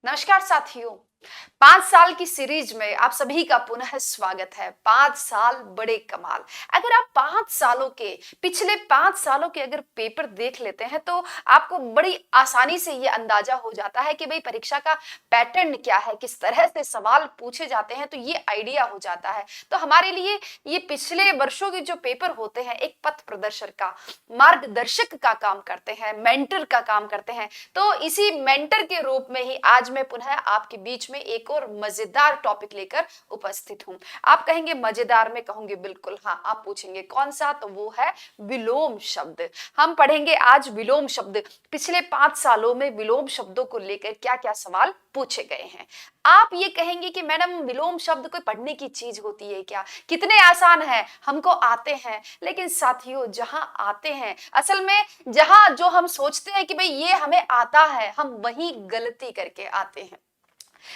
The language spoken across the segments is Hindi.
नमस्कार साथियों। 5 साल की सीरीज में आप सभी का पुनः स्वागत है। 5 साल बड़े कमाल। अगर आप 5 सालों के पिछले 5 सालों के अगर पेपर देख लेते हैं तो आपको बड़ी आसानी से ये अंदाजा हो जाता है कि भाई परीक्षा का पैटर्न क्या है, किस तरह से सवाल पूछे जाते हैं, तो ये आइडिया हो जाता है। तो हमारे लिए ये पिछले वर्षों के जो पेपर होते हैं एक पथ प्रदर्शक का, मार्गदर्शक का काम करते हैं, मेंटर का काम करते हैं। तो इसी मेंटर के रूप में ही आज मैं पुनः आपके बीच में एक और मजेदार टॉपिक लेकर उपस्थित हूं। आप कहेंगे मजेदार, में कहूंगी बिल्कुल हाँ। आप पूछेंगे कौन सा, तो वो है विलोम शब्द। हम पढ़ेंगे आज विलोम शब्द। पिछले 5 सालों में विलोम शब्दों को लेकर क्या क्या सवाल पूछे गए हैं। आप ये कहेंगे कि मैडम विलोम शब्द कोई पढ़ने की चीज होती है क्या, कितने आसान है, हमको आते हैं। लेकिन साथियों, जहां आते हैं, असल में जहां जो हम सोचते हैं कि भाई ये हमें आता है, हम वहीं गलती करके आते हैं।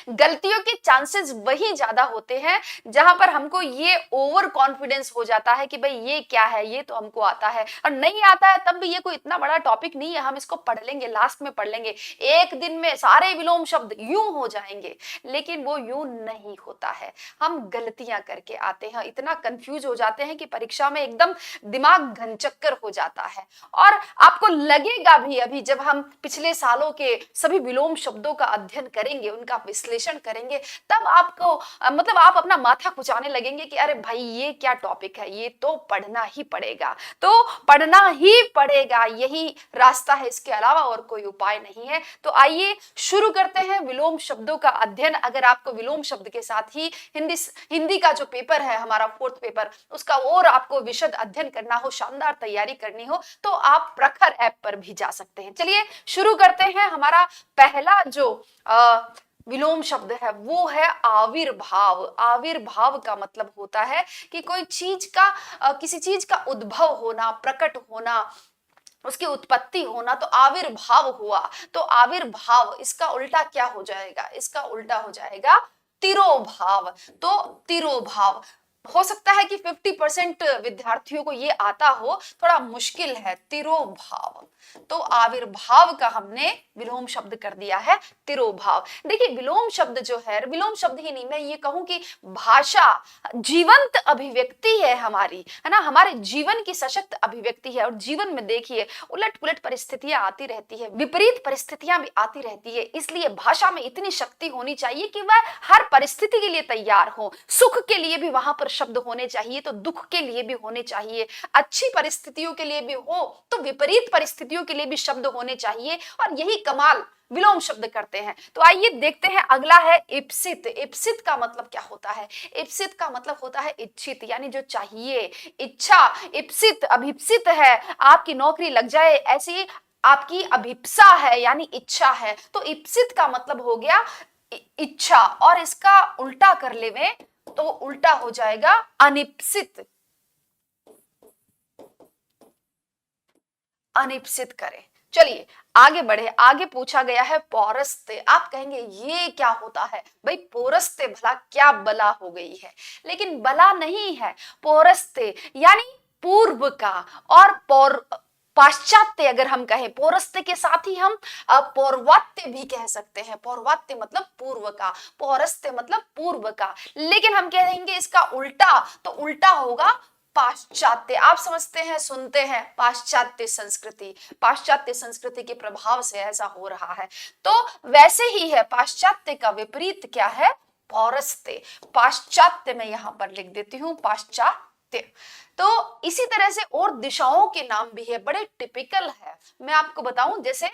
गलतियों के चांसेस वही ज्यादा होते हैं जहां पर हमको ये ओवर कॉन्फिडेंस हो जाता है कि भाई ये क्या है, ये तो हमको आता है। और नहीं आता है तब भी ये कोई इतना बड़ा टॉपिक नहीं है, हम इसको पढ़ लेंगे, लास्ट में पढ़ लेंगे, एक दिन में सारे विलोम शब्द यूं हो जाएंगे। लेकिन वो यूं नहीं होता है, हम गलतियां करके आते हैं, इतना कंफ्यूज हो जाते हैं कि परीक्षा में एकदम दिमाग घनचक्कर हो जाता है। और आपको लगेगा भी, अभी जब हम पिछले सालों के सभी विलोम शब्दों का अध्ययन करेंगे, उनका विश्लेषण करेंगे, तब आपको मतलब आप अपना माथा खुचाने लगेंगे कि अरे भाई ये क्या टॉपिक है, ये तो पढ़ना ही पड़ेगा। तो पढ़ना ही पड़ेगा, यही रास्ता है, इसके अलावा और कोई उपाय नहीं है। तो आइए शुरू करते हैं विलोम शब्दों का अध्ययन। अगर आपको विलोम शब्द के साथ ही हिंदी का जो पेपर है हमारा 4th पेपर, उसका और आपको विशद अध्ययन करना हो, शानदार तैयारी करनी हो, तो आप प्रखर ऐप पर भी जा सकते हैं। चलिए शुरू करते हैं। हमारा पहला जो विलोम शब्द है वो है आविर्भाव। आविर्भाव का मतलब होता है कि कोई चीज का किसी चीज का उद्भव होना, प्रकट होना, उसकी उत्पत्ति होना, तो आविर्भाव हुआ। तो आविर्भाव, इसका उल्टा क्या हो जाएगा, इसका उल्टा हो जाएगा तिरोभाव। तो तिरोभाव हो सकता है कि 50% विद्यार्थियों को ये आता हो, थोड़ा मुश्किल है तिरोभाव। तो आविर्भाव का हमने विलोम शब्द कर दिया है तिरोभाव। देखिए विलोम शब्द जो है, विलोम शब्द ही नहीं, मैं ये कहूं कि भाषा जीवंत अभिव्यक्ति है हमारी, है ना, हमारे जीवन की सशक्त अभिव्यक्ति है। और जीवन में देखिए उलट पुलट परिस्थितियां आती रहती है, विपरीत परिस्थितियां भी आती रहती है, इसलिए भाषा में इतनी शक्ति होनी चाहिए कि वह हर परिस्थिति के लिए तैयार हो। सुख के लिए भी वहां पर शब्द होने चाहिए, तो दुख के लिए भी होने चाहिए, अच्छी परिस्थितियों के लिए भी हो तो विपरीत परिस्थितियों के लिए भी शब्द होने चाहिए। और यही कमाल विलोम शब्द करते हैं। तो आइए देखते हैं, अगला है इप्सित। इप्सित का मतलब क्या होता है? इप्सित का मतलब होता है इच्छित, यानी जो चाहिए, इच्छा। इप्सित अभिप्सित है, आपकी नौकरी लग जाए ऐसी आपकी अभिप्सा है, यानी इच्छा है। तो इप्सित का मतलब हो गया इच्छा, और इसका उल्टा कर लेवे तो उल्टा हो जाएगा अनिप्सित। अनिप्सित करें। चलिए आगे बढ़े। आगे पूछा गया है पौरस्त्य। आप कहेंगे ये क्या होता है भाई, पौरस्त्य भला क्या बला हो गई है? लेकिन बला नहीं है, पौरस्त्य यानी पूर्व का। और पाश्चात्य अगर हम कहें, पौरस्त्य के साथ ही हम पौर्वात्य भी कह सकते हैं। पौर्वात्य मतलब पूर्व का, पौरस्त्य मतलब पूर्व का। लेकिन हम कहेंगे इसका उल्टा, तो उल्टा होगा पाश्चात्य। आप समझते हैं, सुनते हैं, पाश्चात्य संस्कृति, पाश्चात्य संस्कृति के प्रभाव से ऐसा हो रहा है। तो वैसे ही है, पाश्चात्य का विपरीत क्या है? पौरस्त्य। पाश्चात्य में यहां पर लिख देती हूं, पाश्चात्य। तो इसी तरह से और दिशाओं के नाम भी है, बड़े टिपिकल है। मैं आपको बताऊं, जैसे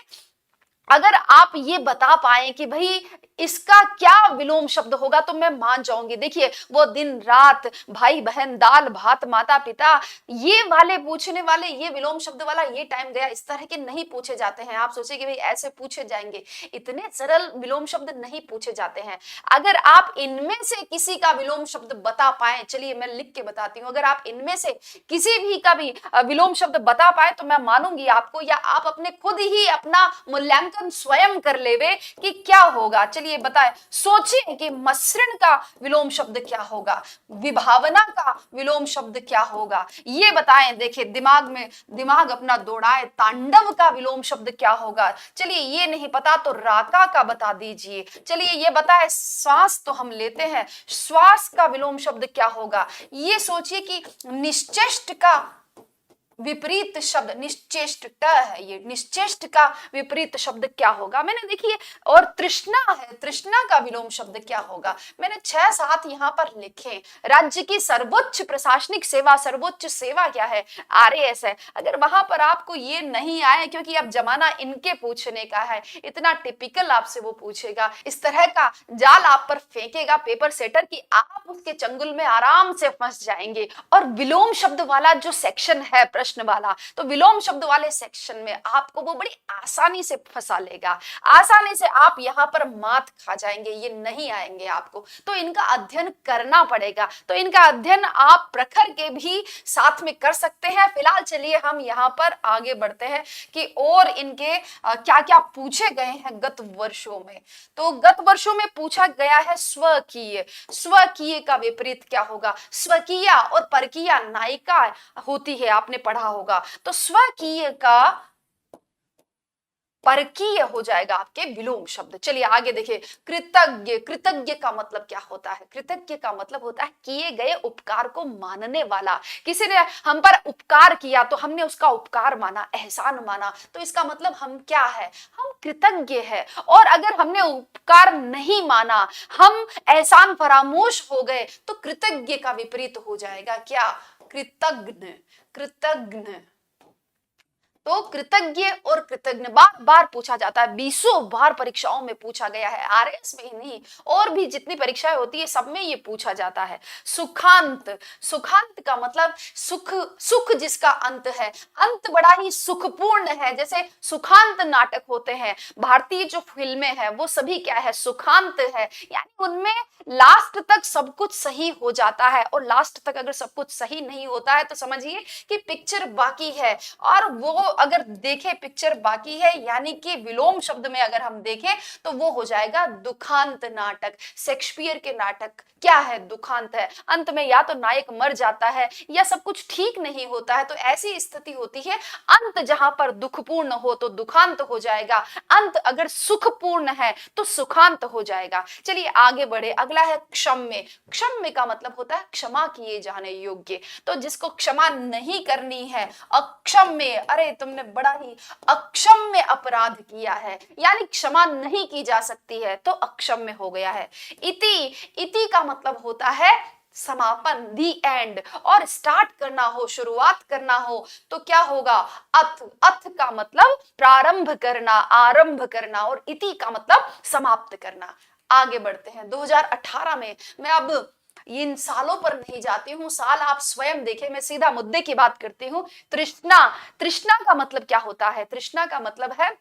अगर आप ये बता पाए कि भाई इसका क्या विलोम शब्द होगा तो मैं मान जाऊंगी। देखिए वो दिन रात, भाई बहन, दाल भात, माता पिता, ये वाले पूछने वाले, ये विलोम शब्द वाला, ये टाइम गया, इस तरह के नहीं पूछे जाते हैं। आप सोचिए कि भाई ऐसे पूछे जाएंगे, इतने सरल विलोम शब्द नहीं पूछे जाते हैं। अगर आप इनमें से किसी का विलोम शब्द बता पाए, चलिए मैं लिख के बताती हूँ, अगर आप इनमें से किसी भी का भी विलोम शब्द बता पाए तो मैं मानूंगी आपको, या आप अपने खुद ही अपना मूल्यांकन स्वयं कर लेवे कि क्या होगा। चलिए चलिए बताएं, सोचिए कि मसृण का विलोम शब्द क्या होगा, विभावना का विलोम शब्द क्या होगा, ये बताएं। देखिए दिमाग अपना दौड़ाए, तांडव का विलोम शब्द क्या होगा। चलिए ये नहीं पता तो राका का बता दीजिए। चलिए ये बताएं, श्वास तो हम लेते हैं, श्वास का विलोम शब्द क्या होगा। ये सोचिए कि निश्चेष्ट का विपरीत शब्द निश्चेष्ट है, ये निश्चेष्ट का विपरीत शब्द क्या होगा। मैंने देखिए, और तृष्णा है, तृष्णा का विलोम शब्द क्या होगा। मैंने 6-7 यहाँ पर लिखे। राज्य की सर्वोच्च प्रशासनिक सेवा, सर्वोच्च सेवा क्या है, आरएएस है। अगर वहां पर आपको ये नहीं आए, क्योंकि अब जमाना इनके पूछने का है, इतना टिपिकल आपसे वो पूछेगा, इस तरह का जाल आप पर फेंकेगा पेपर सेटर की आप उसके चंगुल में आराम से फंस जाएंगे। और विलोम शब्द वाला जो सेक्शन है प्रश्न वाला, तो विलोम शब्द वाले सेक्शन में आपको वो बड़ी आसानी से फंसा लेगा, आसानी से आप यहाँ पर मात खा जाएंगे, ये नहीं आएंगे आपको। तो इनका अध्ययन करना पड़ेगा। तो इनका अध्ययन आप प्रखर के भी साथ में कर सकते हैं। फिलहाल चलिए हम यहाँ पर आगे बढ़ते हैं कि और इनके क्या क्या पूछे गए हैं गत वर्षों में। तो गत वर्षों में पूछा गया है स्वकीय। स्वकीय का विपरीत क्या होगा। स्वकीय और परकीय नायिका होती है, आपने पढ़ा होगा। तो स्वकीय का परकीय हो जाएगा आपके विलोम शब्द। चलिए आगे देखिए, कृतज्ञ। कृतज्ञ का मतलब क्या होता है। कृतज्ञ का मतलब होता है किए गए उपकार को मानने वाला। किसी ने हम पर उपकार किया तो हमने उसका उपकार माना, एहसान माना, तो इसका मतलब हम क्या है, हम कृतज्ञ है। और अगर हमने उपकार नहीं माना, हम एहसान फरामोश हो गए, तो कृतज्ञ का विपरीत हो जाएगा क्या, कृतज्ञ। कृतज्ञ तो कृतज्ञ और कृतज्ञ बार बार पूछा जाता है, 20 बार परीक्षाओं में पूछा गया है, आरएएस में ही नहीं और भी जितनी परीक्षाएं होती है सब में ये पूछा जाता है। सुखांत। सुखांत का मतलब सुख, सुख जिसका अंत है, अंत बड़ा ही सुखपूर्ण है। जैसे सुखांत नाटक होते हैं, भारतीय जो फिल्में हैं वो सभी क्या है, सुखांत है, यानी उनमें लास्ट तक सब कुछ सही हो जाता है। और लास्ट तक अगर सब कुछ सही नहीं होता है तो समझिए कि पिक्चर बाकी है। और वो अगर देखें पिक्चर बाकी है, यानी कि विलोम शब्द में अगर हम देखें तो वो हो जाएगा दुखांत नाटक। शेक्सपियर के नाटक क्या है, दुखांत है। अंत में या तो नायक मर जाता है या सब कुछ ठीक नहीं होता है, तो ऐसी स्थिति होती है। अंत जहां पर दुखपूर्ण हो तो दुखांत हो जाएगा, अंत अगर सुखपूर्ण है तो सुखांत हो जाएगा। चलिए आगे बढ़े, अगला है क्षम्य। क्षम्य का मतलब होता है क्षमा किए जाने योग्य। तो जिसको क्षमा नहीं करनी है, अक्षम्य, अरे तुमने बड़ा ही अक्षम्य अपराध किया है, यानी क्षमा नहीं की जा सकती है, तो अक्षम्य हो गया है। इति। इति का मतलब होता है समापन, दी एंड। और स्टार्ट करना हो, शुरुआत करना हो तो क्या होगा, अथ। अथ का मतलब प्रारंभ करना, आरंभ करना, और इति का मतलब समाप्त करना। आगे बढ़ते हैं 2018 में। मैं अब इन सालों पर नहीं जाती हूँ, साल आप स्वयं देखें, मैं सीधा मुद्दे की बात करती हूँ। तृष्णा। तृष्णा का मतलब क्या होता है, तृष्णा का मतलब है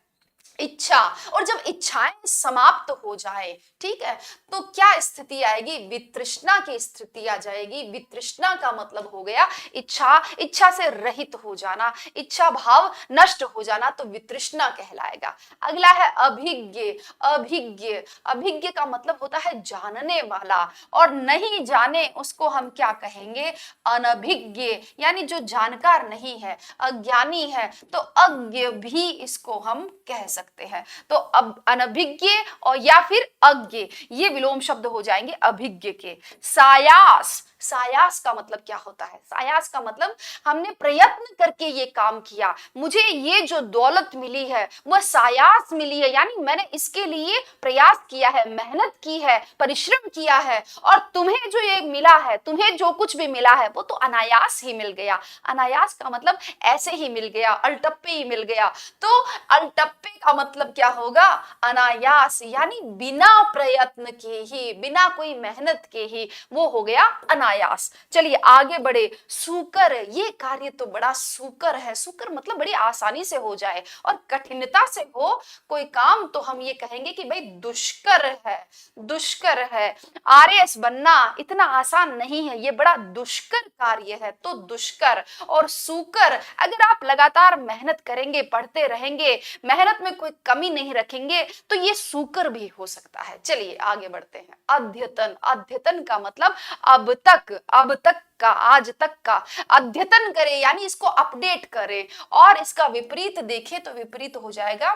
इच्छा। और जब इच्छाएं समाप्त हो जाए, ठीक है, तो क्या स्थिति आएगी, वितृष्णा की स्थिति आ जाएगी। वितृष्णा का मतलब हो गया इच्छा, इच्छा से रहित हो जाना, इच्छा भाव नष्ट हो जाना, तो वितृष्णा कहलाएगा। अगला है अभिज्ञ। अभिज्ञ। अभिज्ञ का मतलब होता है जानने वाला, और नहीं जाने उसको हम क्या कहेंगे, अनभिज्ञ, यानी जो जानकार नहीं है, अज्ञानी है, तो अज्ञ भी इसको हम कह सकते हैं। तो अब अनभिज्ञ और या फिर अज्ञ, ये विलोम शब्द हो जाएंगे अभिज्ञ के। सायास। सायास का मतलब क्या होता है, सायास का मतलब हमने प्रयत्न करके ये काम किया, मुझे ये जो दौलत मिली है वह सायास मिली है, यानी मैंने इसके लिए प्रयास किया है, मेहनत की है, परिश्रम किया है, और तुम्हें जो ये मिला है, तुम्हें जो कुछ भी मिला है वो तो अनायास ही मिल गया। अनायास का मतलब ऐसे ही मिल गया, अल्टप्पे ही मिल गया। तो अल्टप्पे का मतलब क्या होगा, अनायास, यानी बिना प्रयत्न के ही, बिना कोई मेहनत के ही, वो हो गया अनायास। अनायास। चलिए आगे बढ़े। सुकर, ये कार्य तो बड़ा सुकर है। सुकर मतलब बड़ी आसानी से हो जाए, और कठिनता से हो कोई काम तो हम ये कहेंगे कि भाई दुष्कर है, दुष्कर है। आरएएस बनना इतना आसान नहीं है, ये बड़ा दुष्कर कार्य है। तो दुष्कर और सुकर, अगर आप लगातार मेहनत करेंगे, पढ़ते रहेंगे, मेहनत में कोई कमी नहीं रखेंगे, तो ये सुकर भी हो सकता है। चलिए आगे बढ़ते हैं। अद्यतन, अद्यतन का मतलब अब तक, अब तक का, आज तक का। अद्यतन करे यानी इसको अपडेट करे, और इसका विपरीत देखें तो विपरीत हो जाएगा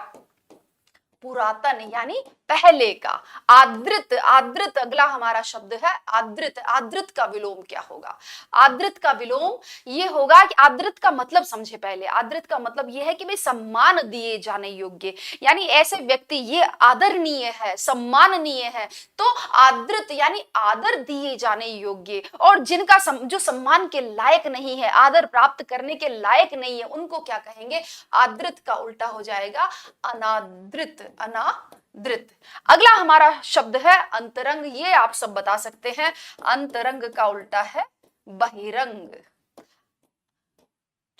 पुरातन यानी पहले का। आदृत, आदृत अगला हमारा शब्द है आदृत। आदृत का विलोम क्या होगा? आदृत का विलोम ये होगा कि आदृत का मतलब समझे पहले। आदृत का मतलब ये है कि भाई सम्मान दिए जाने योग्य, यानी ऐसे व्यक्ति ये आदरणीय है, सम्माननीय है। तो आदृत यानी आदर दिए जाने योग्य, और जिनका जो सम्मान के लायक नहीं है, आदर प्राप्त करने के लायक नहीं है, उनको क्या कहेंगे? आदृत का उल्टा हो जाएगा अनादृत, अनादृत। अगला हमारा शब्द है अंतरंग। ये आप सब बता सकते हैं। अंतरंग का उल्टा है बहिरंग।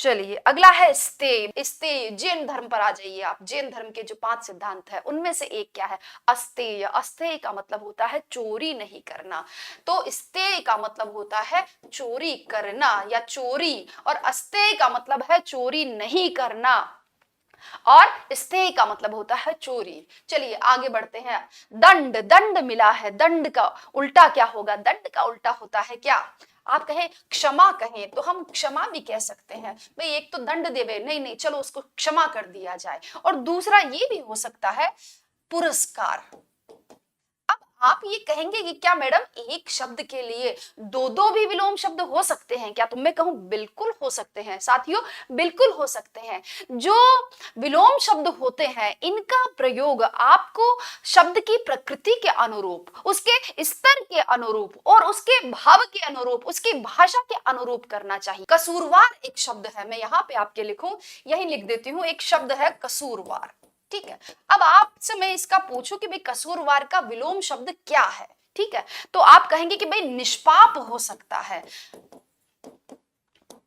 चलिए अगला है स्तेय। स्तेय, जैन धर्म पर आ जाइए आप। जैन धर्म के जो 5 सिद्धांत है उनमें से एक क्या है? अस्तेय। अस्तेय का मतलब होता है चोरी नहीं करना। तो स्तेय का मतलब होता है चोरी करना या चोरी, और अस्तेय का मतलब है चोरी नहीं करना, और स्तेय का मतलब होता है चोरी। चलिए आगे बढ़ते हैं। दंड, दंड मिला है। दंड का उल्टा क्या होगा? दंड का उल्टा होता है क्या? आप कहें क्षमा, कहें तो हम क्षमा भी कह सकते हैं। भाई एक तो दंड देवे, नहीं नहीं चलो उसको क्षमा कर दिया जाए। और दूसरा ये भी हो सकता है पुरस्कार। आप ये कहेंगे कि क्या मैडम एक शब्द के लिए दो दो भी विलोम शब्द हो सकते हैं क्या? तो मैं कहूं बिल्कुल हो सकते हैं साथियों, बिल्कुल हो सकते हैं। जो विलोम शब्द होते हैं इनका प्रयोग आपको शब्द की प्रकृति के अनुरूप, उसके स्तर के अनुरूप, और उसके भाव के अनुरूप, उसकी भाषा के अनुरूप करना चाहिए। कसूरवार एक शब्द है, मैं यहाँ पे आपके लिखूं, यही लिख देती हूँ। एक शब्द है कसूरवार, ठीक है। अब आपसे मैं इसका पूछूं कि भाई कसूरवार का विलोम शब्द क्या है, ठीक है, तो आप कहेंगे कि भाई निष्पाप हो सकता है।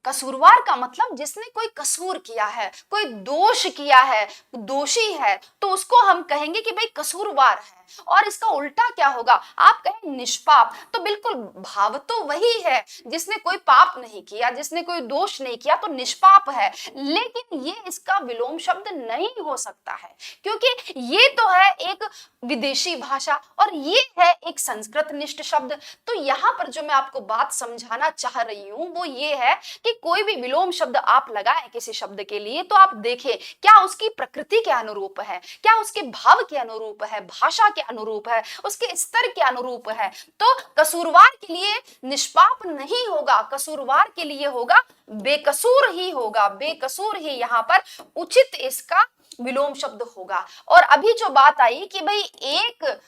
कसूरवार का मतलब जिसने कोई कसूर किया है, कोई दोष किया है, दोषी है, तो उसको हम कहेंगे कि भाई कसूरवार है। और इसका उल्टा क्या होगा? आप कहें निष्पाप, तो बिल्कुल भाव तो वही है, जिसने कोई पाप नहीं किया, जिसने कोई दोष नहीं किया तो निष्पाप है। लेकिन ये इसका विलोम शब्द नहीं हो सकता है, क्योंकि ये तो है एक विदेशी भाषा और ये है एक संस्कृत निष्ठ शब्द। तो यहाँ पर जो मैं आपको बात समझाना चाह रही हूं वो ये है कि कोई भी विलोम शब्द आप लगाएं किसी शब्द के लिए, तो आप देखें क्या उसकी प्रकृति के अनुरूप है, क्या उसके भाव के अनुरूप है, भाषा के अनुरूप है, उसके स्तर के अनुरूप है। तो कसूरवार के लिए निष्पाप नहीं होगा, कसूरवार के लिए होगा बेकसूर ही होगा, बेकसूर ही यहाँ पर उचित इसका विलोम शब्द होगा। और अभी जो बात आई कि भाई एक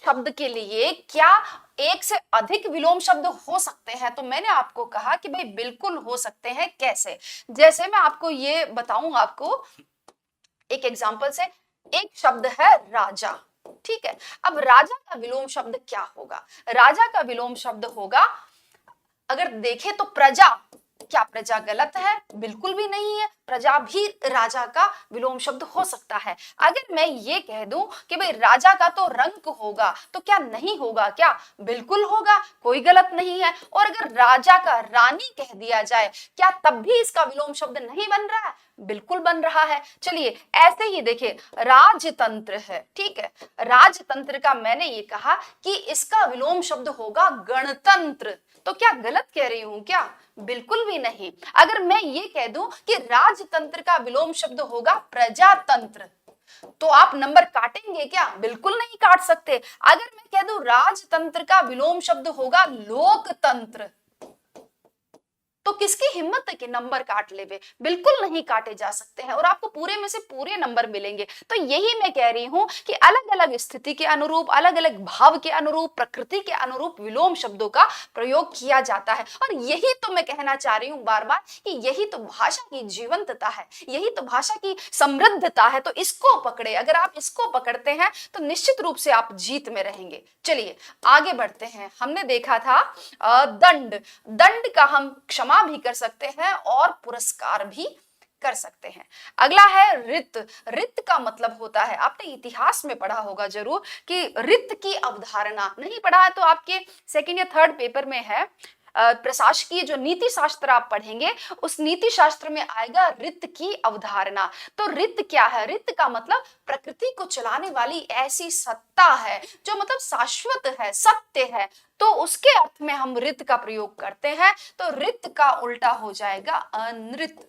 शब्द के लिए क्या एक से अधिक विलोम शब्द हो सकते हैं, तो मैंने आपको कहा कि भाई बिल्कुल हो सकते हैं। कैसे? जैसे मैं आपको ये बताऊं, आपको एक एग्जांपल से। एक शब्द है राजा, ठीक है। अब राजा का विलोम शब्द क्या होगा? राजा का विलोम शब्द होगा, अगर देखें तो प्रजा। क्या प्रजा गलत है? बिल्कुल भी नहीं है। प्रजा भी राजा का विलोम शब्द हो सकता है। अगर मैं ये कह दूं कि भाई राजा का तो रंक होगा, तो क्या नहीं होगा? क्या बिल्कुल होगा, कोई गलत नहीं है। और अगर राजा का रानी कह दिया जाए, क्या तब भी इसका विलोम शब्द नहीं बन रहा है? बिल्कुल बन रहा है। चलिए ऐसे ही देखिए, राजतंत्र है, ठीक है। राजतंत्र का मैंने ये कहा कि इसका विलोम शब्द होगा गणतंत्र, तो क्या गलत कह रही हूं क्या? बिल्कुल भी नहीं। अगर मैं ये कह दूं कि राजतंत्र का विलोम शब्द होगा प्रजातंत्र, तो आप नंबर काटेंगे क्या? बिल्कुल नहीं काट सकते। अगर मैं कह दूं राजतंत्र का विलोम शब्द होगा लोकतंत्र, तो किसकी हिम्मत है कि नंबर काट लेवे? बिल्कुल नहीं काटे जा सकते हैं और आपको पूरे में से पूरे नंबर मिलेंगे। तो यही मैं कह रही हूं कि अलग अलग स्थिति के अनुरूप, अलग अलग भाव के अनुरूप, प्रकृति के अनुरूप विलोम शब्दों का प्रयोग किया जाता है। और यही तो मैं कहना चाह रही हूं बार बार कि यही तो भाषा की जीवंतता है, यही तो भाषा की समृद्धता है। तो इसको पकड़े, अगर आप इसको पकड़ते हैं तो निश्चित रूप से आप जीत में रहेंगे। चलिए आगे बढ़ते हैं। हमने देखा था दंड। दंड का हम क्षमा भी कर सकते हैं और पुरस्कार भी कर सकते हैं। अगला है रित। रित का मतलब होता है, आपने इतिहास में पढ़ा होगा जरूर कि रित की अवधारणा, नहीं पढ़ा है तो आपके सेकंड या थर्ड पेपर में है, प्रशासकीय जो नीति शास्त्र आप पढ़ेंगे उस नीति शास्त्र में आएगा रित की अवधारणा। तो रित क्या है? रित का मतलब प्रकृति को चलाने वाली ऐसी सत्ता है जो मतलब शाश्वत है, सत्य है। तो उसके अर्थ में हम रित का प्रयोग करते हैं। तो रित का उल्टा हो जाएगा अनृत।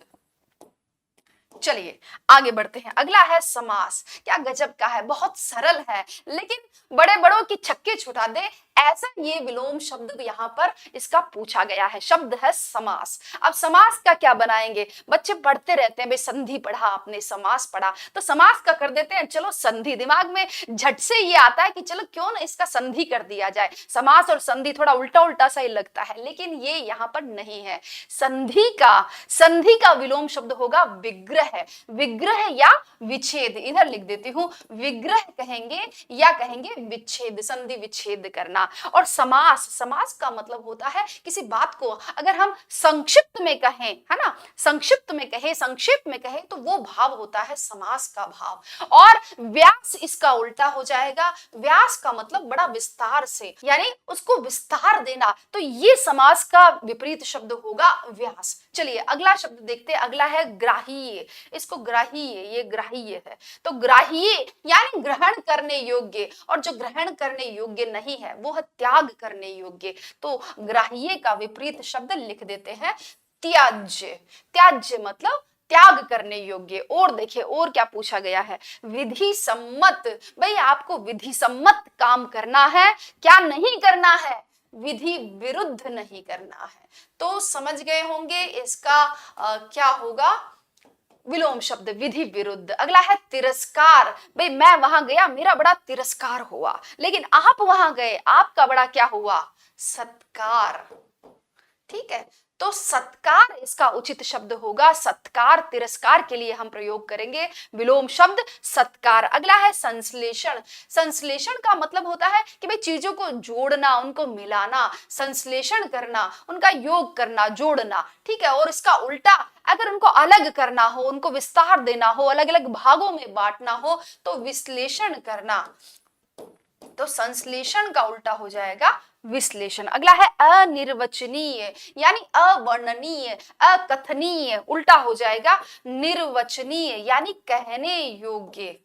चलिए आगे बढ़ते हैं। अगला है समास। क्या गजब का है, बहुत सरल है लेकिन बड़े बड़ों की छक्के छुटा दे, ऐसा ये विलोम शब्द यहाँ पर इसका पूछा गया है। शब्द है समास। अब समास का क्या बनाएंगे? बच्चे पढ़ते रहते हैं, भाई संधि पढ़ा आपने, समास पढ़ा, तो समास का कर देते हैं चलो संधि। दिमाग में झट से ये आता है कि चलो क्यों ना इसका संधि कर दिया जाए। समास और संधि थोड़ा उल्टा उल्टा सा ही लगता है, लेकिन ये यहाँ पर नहीं है। संधि का विलोम शब्द होगा विग्रह। विग्रह या विच्छेद, इधर लिख देती हूं, विग्रह कहेंगे या कहेंगे विच्छेद, संधि विच्छेद करना। और समास, समास का मतलब होता है किसी बात को अगर हम संक्षिप्त में कहें, है ना, संक्षिप्त में कहें, संक्षेप में कहें, तो वो भाव होता है समास का भाव। और व्यास इसका उल्टा हो जाएगा। व्यास का मतलब बड़ा विस्तार से, यानी उसको विस्तार देना। तो ये समास का विपरीत शब्द होगा व्यास। चलिए अगला शब्द देखते हैं। अगला है ग्राह्य। इसको ग्राह्य, ये ग्राह्य है। तो ग्राह्य यानी ग्रहण करने योग्य, और जो ग्रहण करने योग्य नहीं है वो है त्याग करने योग्य। तो ग्राह्य का विपरीत शब्द लिख देते हैं त्याज्य। त्याज्य मतलब त्याग करने योग्य। और देखिए और क्या पूछा गया है, विधि सम्मत। भाई आपको विधि सम्मत काम करना है, क्या नहीं करना है? विधि विरुद्ध नहीं करना है। तो समझ गए होंगे इसका क्या होगा विलोम शब्द, विधि विरुद्ध। अगला है तिरस्कार। भाई मैं वहां गया, मेरा बड़ा तिरस्कार हुआ, लेकिन आप वहां गए, आपका बड़ा क्या हुआ? सत्कार। ठीक है, तो सत्कार इसका उचित शब्द होगा। सत्कार, तिरस्कार के लिए हम प्रयोग करेंगे विलोम शब्द सत्कार। अगला है संश्लेषण। संश्लेषण का मतलब होता है कि भाई चीजों को जोड़ना, उनको मिलाना, संश्लेषण करना, उनका योग करना, जोड़ना। ठीक है, और इसका उल्टा अगर उनको अलग करना हो, उनको विस्तार देना हो, अलग अलग भागों में बांटना हो, तो विश्लेषण करना। तो संश्लेषण का उल्टा हो जाएगा विश्लेषण। अगला है अनिर्वचनीय, यानी अवर्णनीय, अकथनीय, उल्टा हो जाएगा निर्वचनीय, यानी कहने योग्य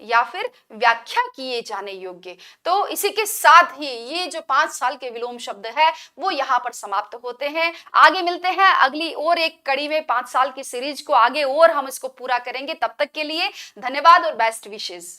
या फिर व्याख्या किए जाने योग्य। तो इसी के साथ ही ये जो 5 साल के विलोम शब्द है वो यहाँ पर समाप्त होते हैं। आगे मिलते हैं अगली और एक कड़ी में, 5 साल की सीरीज को आगे और हम इसको पूरा करेंगे। तब तक के लिए धन्यवाद और बेस्ट विशेष।